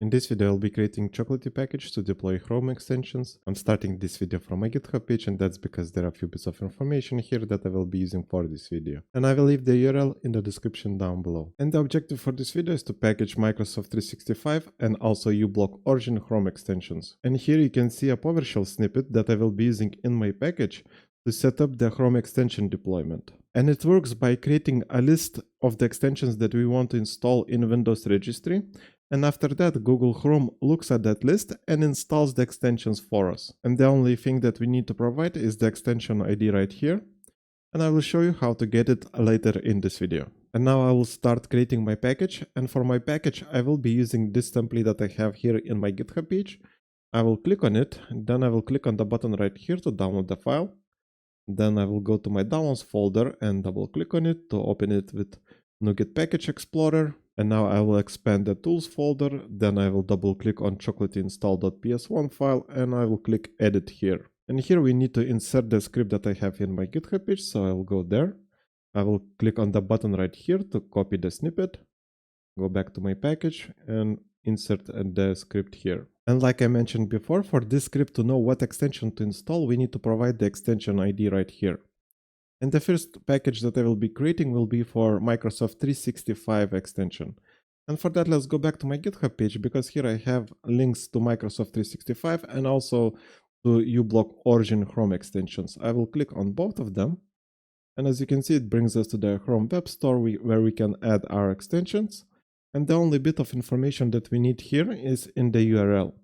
In this video, I'll be creating Chocolatey package to deploy Chrome extensions. I'm starting this video from my GitHub page, and that's because there are a few bits of information here that I will be using for this video. And I will leave the URL in the description down below. And the objective for this video is to package Microsoft 365 and also uBlock Origin Chrome extensions. And here you can see a PowerShell snippet that I will be using in my package to set up the Chrome extension deployment. And it works by creating a list of the extensions that we want to install in Windows registry. And after that, Google Chrome looks at that list and installs the extensions for us. And the only thing that we need to provide is the extension ID right here. And I will show you how to get it later in this video. And now I will start creating my package. And for my package, I will be using this template that I have here in my GitHub page. I will click on it. And then I will click on the button right here to download the file. Then I will go to my downloads folder and double click on it to open it with NuGet Package Explorer. And now I will expand the tools folder. Then I will double click on chocolatey install.ps1 file and I will click edit here. And here we need to insert the script that I have in my GitHub page. So I will go there. I will click on the button right here to copy the snippet. Go back to my package and insert the script here. And like I mentioned before, for this script to know what extension to install, we need to provide the extension ID right here. And the first package that I will be creating will be for Microsoft 365 extension. And for that, let's go back to my GitHub page, because here I have links to Microsoft 365 and also to uBlock Origin Chrome extensions. I will click on both of them. And as you can see, it brings us to the Chrome Web Store where we can add our extensions. And the only bit of information that we need here is in the URL.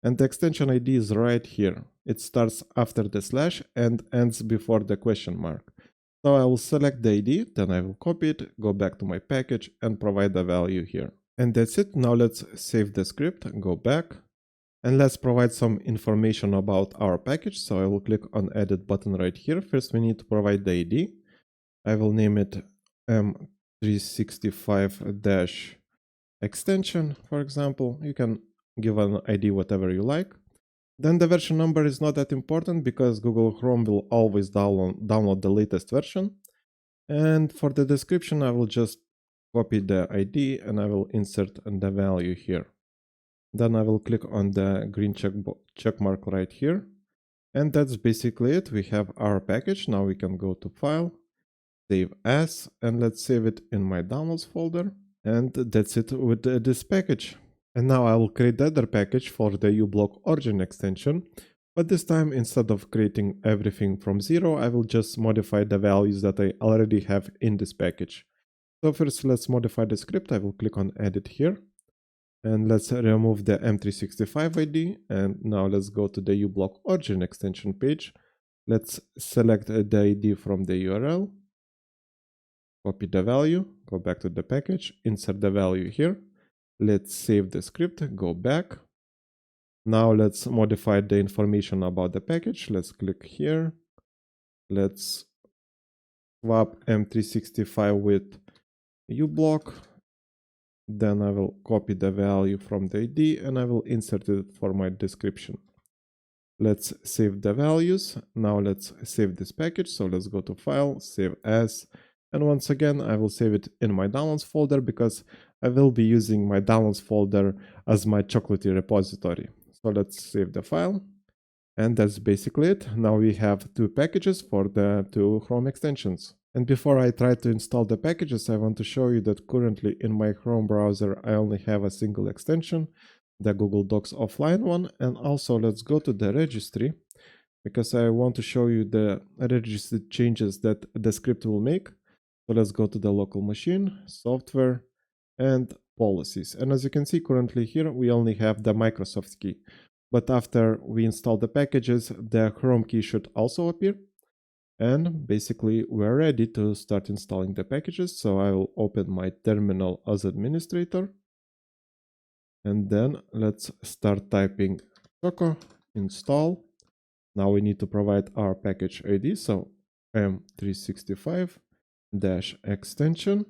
And the extension ID is right here. It starts after the slash and ends before the question mark. So I will select the ID, then I will copy it, go back to my package and provide the value here. And that's it. Now let's save the script, go back, and let's provide some information about our package. So I will click on edit button right here. First we need to provide the ID. I will name it M365-extension, for example. You can give an ID whatever you like. Then the version number is not that important because Google Chrome will always download the latest version. And for the description, I will just copy the ID and I will insert the value here. Then I will click on the green check mark right here. And that's basically it. We have our package. Now we can go to File, Save As, and let's save it in my Downloads folder. And that's it with this package. And now I will create the other package for the uBlock Origin extension, but this time instead of creating everything from zero, I will just modify the values that I already have in this package. So first let's modify the script. I will click on edit here and let's remove the M365 ID. And now let's go to the uBlock Origin extension page. Let's select the ID from the URL, copy the value, go back to the package, insert the value here. Let's save the script, go back. Now let's modify the information about the package. Let's click here. Let's swap M365 with uBlock. Then I will copy the value from the ID and I will insert it for my description. Let's save the values. Now let's save this package. So let's go to File, Save As. And once again, I will save it in my Downloads folder because I will be using my Downloads folder as my Chocolatey repository. So let's save the file. And that's basically it. Now we have two packages for the two Chrome extensions. And before I try to install the packages, I want to show you that currently in my Chrome browser, I only have a single extension, the Google Docs offline one. And also let's go to the registry because I want to show you the registry changes that the script will make. So let's go to the local machine, software, and policies. And as you can see currently here, we only have the Microsoft key. But after we install the packages, the Chrome key should also appear. And basically we're ready to start installing the packages. So I will open my terminal as administrator. And then let's start typing choco install. Now we need to provide our package ID. So M365-extension.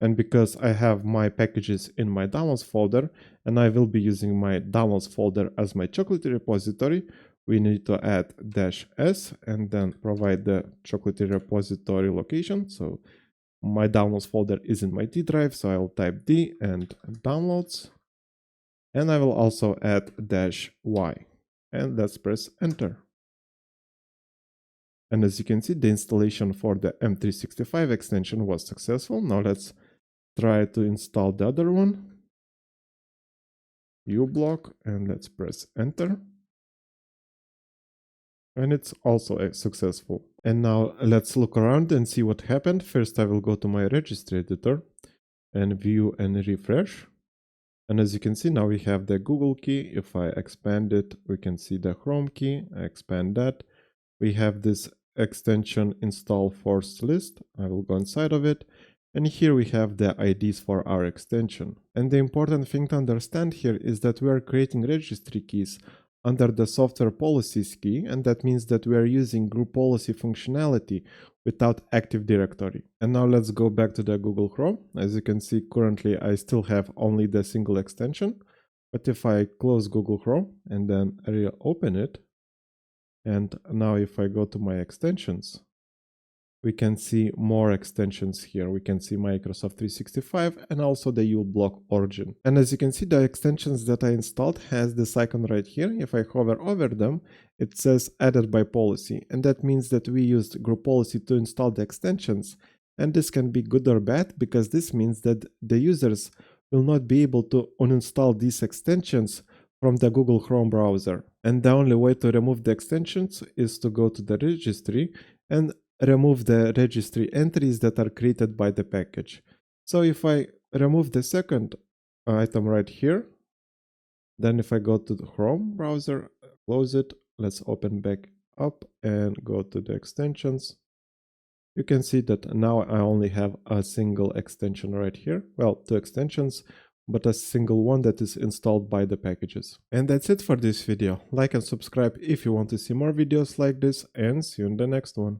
And because I have my packages in my downloads folder and I will be using my downloads folder as my Chocolatey repository, we need to add -s and then provide the Chocolatey repository location. So My downloads folder is in my D drive, so I'll type D and downloads. And I will also add -y. And let's press enter. And as you can see, the installation for the M365 extension was successful. Now let's try to install the other one. uBlock, and let's press enter. And it's also successful. And now let's look around and see what happened. First, I will go to my registry editor and view and refresh. And as you can see, now we have the Google key. If I expand it, we can see the Chrome key. I expand that. We have this extension install force list. I will go inside of it. And here we have the IDs for our extension. And the important thing to understand here is that we are creating registry keys under the software policies key, and that means that we are using group policy functionality without Active Directory. And now let's go back to the Google Chrome. As you can see, currently I still have only the single extension, but if I close Google Chrome and then reopen it, and now if I go to my extensions, we can see more extensions here. We can see Microsoft 365 and also the uBlock Origin. And as you can see, the extensions that I installed has this icon right here. If I hover over them, it says added by policy. And that means that we used group policy to install the extensions. And this can be good or bad, because this means that the users will not be able to uninstall these extensions from the Google Chrome browser. And the only way to remove the extensions is to go to the registry and remove the registry entries that are created by the package. So if I remove the second item right here, then if I go to the Chrome browser, close it, let's open back up and go to the extensions. You can see that now I only have a single extension right here. Well, two extensions, but a single one that is installed by the packages. And that's it for this video. Like and subscribe if you want to see more videos like this, and see you in the next one.